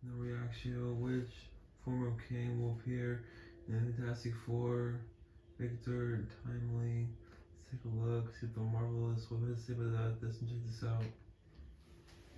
The reaction, which form of Kang will appear in Fantastic Four, Victor, Timely. Let's take a look, see if the Marvelous, what does it say about this, and check this out.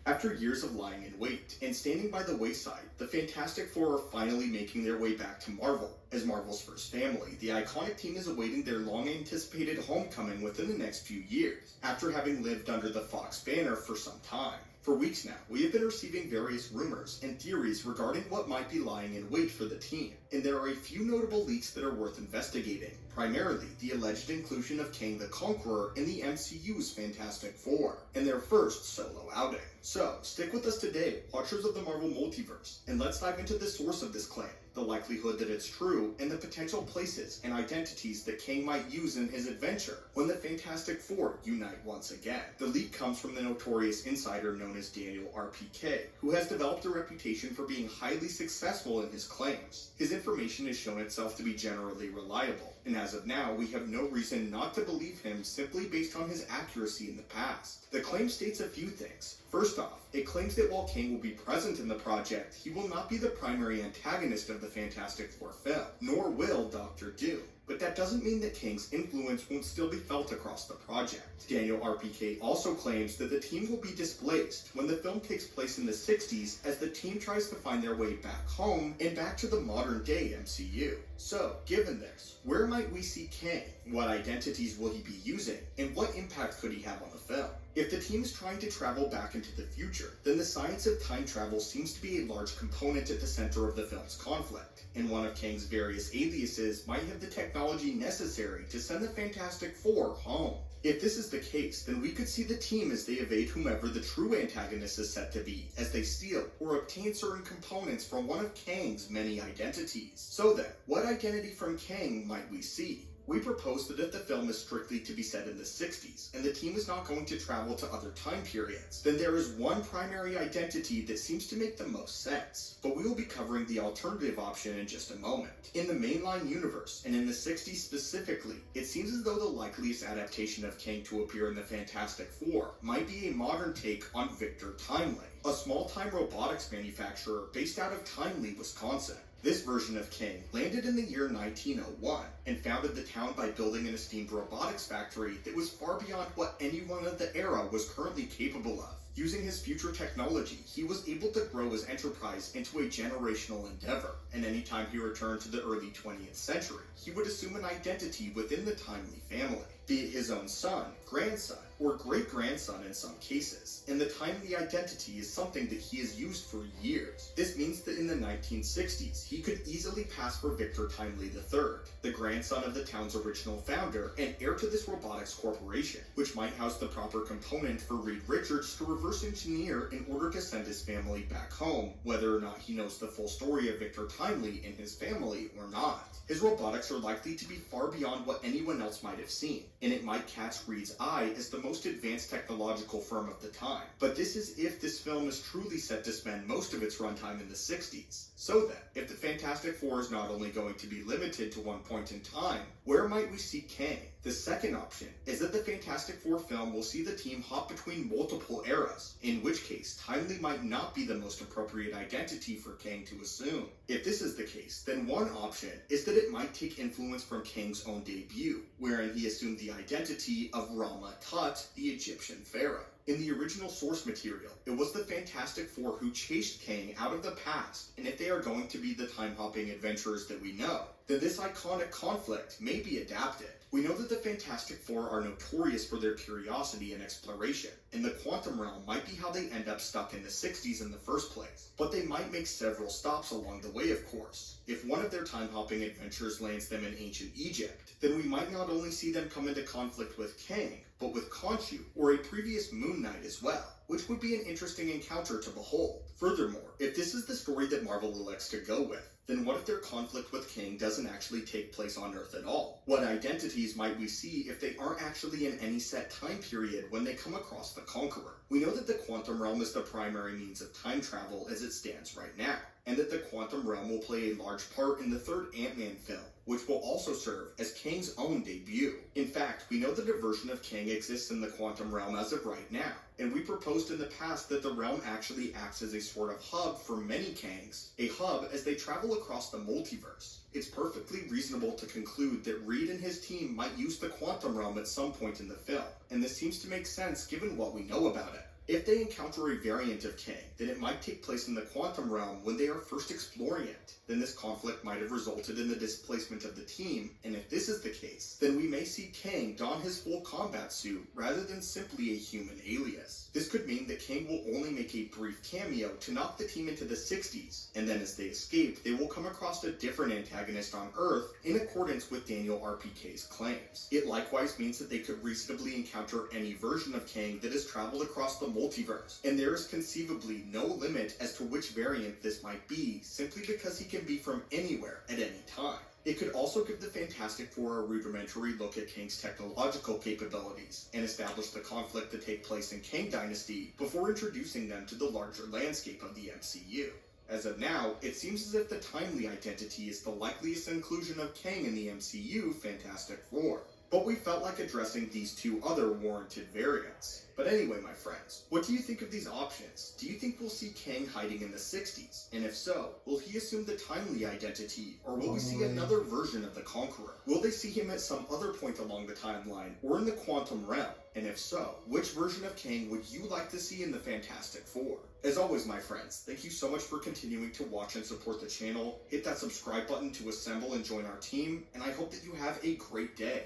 After years of lying in wait and standing by the wayside, the Fantastic Four are finally making their way back to Marvel. As Marvel's first family, the iconic team is awaiting their long-anticipated homecoming within the next few years, after having lived under the Fox banner for some time. For weeks now, we have been receiving various rumors and theories regarding what might be lying in wait for the team, and there are a few notable leaks that are worth investigating, primarily the alleged inclusion of Kang the Conqueror in the MCU's Fantastic Four, and their first solo outing. So, stick with us today, watchers of the Marvel Multiverse, and let's dive into the source of this claim, the likelihood that it's true, and the potential places and identities that Kang might use in his adventure when the Fantastic Four unite once again. The leak comes from the notorious insider known as Daniel RPK, who has developed a reputation for being highly successful in his claims. His information has shown itself to be generally reliable, and as of now, we have no reason not to believe him simply based on his accuracy in the past. The claim states a few things. First off, it claims that while Kang will be present in the project, he will not be the primary antagonist of the Fantastic Four film, nor will Doctor Doom. But that doesn't mean that Kang's influence won't still be felt across the project. Daniel RPK also claims that the team will be displaced when the film takes place in the 60s as the team tries to find their way back home and back to the modern day MCU. So, given this, where might we see Kang? What identities will he be using? And what impact could he have on the film? If the team is trying to travel back into the future, then the science of time travel seems to be a large component at the center of the film's conflict, and one of Kang's various aliases might have the technology necessary to send the Fantastic Four home. If this is the case, then we could see the team as they evade whomever the true antagonist is set to be, as they steal or obtain certain components from one of Kang's many identities. So then, what identity from Kang might we see? We propose that if the film is strictly to be set in the 60s, and the team is not going to travel to other time periods, then there is one primary identity that seems to make the most sense. But we will be covering the alternative option in just a moment. In the mainline universe, and in the 60s specifically, it seems as though the likeliest adaptation of Kang to appear in the Fantastic Four might be a modern take on Victor Timely, a small-time robotics manufacturer based out of Timely, Wisconsin. This version of Kang landed in the year 1901 and founded the town by building an esteemed robotics factory that was far beyond what anyone of the era was currently capable of. Using his future technology, he was able to grow his enterprise into a generational endeavor, and anytime he returned to the early 20th century, he would assume an identity within the Timely family, be it his own son, grandson, or great-grandson in some cases, and the Timely identity is something that he has used for years. This means that in the 1960s, he could easily pass for Victor Timely III, the grandson of the town's original founder and heir to this robotics corporation, which might house the proper component for Reed Richards to reverse engineer in order to send his family back home, whether or not he knows the full story of Victor Timely and his family or not. His robotics are likely to be far beyond what anyone else might have seen, and it might catch Reed's eye as the most advanced technological firm of the time. But this is if this film is truly set to spend most of its runtime in the 60s. So then, if the Fantastic Four is not only going to be limited to one point in time, where might we see Kang? The second option is that the Fantastic Four film will see the team hop between multiple eras, in which case Timely might not be the most appropriate identity for Kang to assume. If this is the case, then one option is that it might take influence from Kang's own debut, wherein he assumed the identity of Rama Tut, the Egyptian pharaoh. In the original source material, it was the Fantastic Four who chased Kang out of the past, and if they are going to be the time-hopping adventurers that we know, then this iconic conflict may be adapted. We know that the Fantastic Four are notorious for their curiosity and exploration, and the quantum realm might be how they end up stuck in the 60s in the first place. But they might make several stops along the way, of course. If one of their time-hopping adventures lands them in ancient Egypt, then we might not only see them come into conflict with Kang, but with Khonshu, or a previous Moon Knight as well, which would be an interesting encounter to behold. Furthermore, if this is the story that Marvel elects to go with, then what if their conflict with Kang doesn't actually take place on Earth at all? What identities might we see if they aren't actually in any set time period when they come across the Conqueror? We know that the quantum realm is the primary means of time travel as it stands right now, and that the quantum realm will play a large part in the third Ant-Man film, which will also serve as Kang's own debut. In fact, we know that a version of Kang exists in the quantum realm as of right now, and we proposed in the past that the realm actually acts as a sort of hub for many Kangs, a hub as they travel across the multiverse. It's perfectly reasonable to conclude that Reed and his team might use the quantum realm at some point in the film, and this seems to make sense given what we know about it. If they encounter a variant of Kang, then it might take place in the quantum realm when they are first exploring it. Then this conflict might have resulted in the displacement of the team, and if this is the case, then we may see Kang don his full combat suit rather than simply a human alias. This could mean that Kang will only make a brief cameo to knock the team into the 60s, and then as they escape, they will come across a different antagonist on Earth in accordance with Daniel RPK's claims. It likewise means that they could reasonably encounter any version of Kang that has traveled across the multiverse, and there is conceivably no limit as to which variant this might be, simply because he can be from anywhere at any time. It could also give the Fantastic Four a rudimentary look at Kang's technological capabilities, and establish the conflict to take place in Kang Dynasty before introducing them to the larger landscape of the MCU. As of now, it seems as if the timely identity is the likeliest inclusion of Kang in the MCU Fantastic Four. But we felt like addressing these two other warranted variants. But anyway, my friends, what do you think of these options? Do you think we'll see Kang hiding in the 60s? And if so, will he assume the timely identity, or will we see another version of the Conqueror? Will they see him at some other point along the timeline, or in the quantum realm? And if so, which version of Kang would you like to see in the Fantastic Four? As always, my friends, thank you so much for continuing to watch and support the channel. Hit that subscribe button to assemble and join our team, and I hope that you have a great day.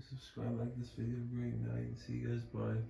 Subscribe, like this video, great night, see you guys, bye.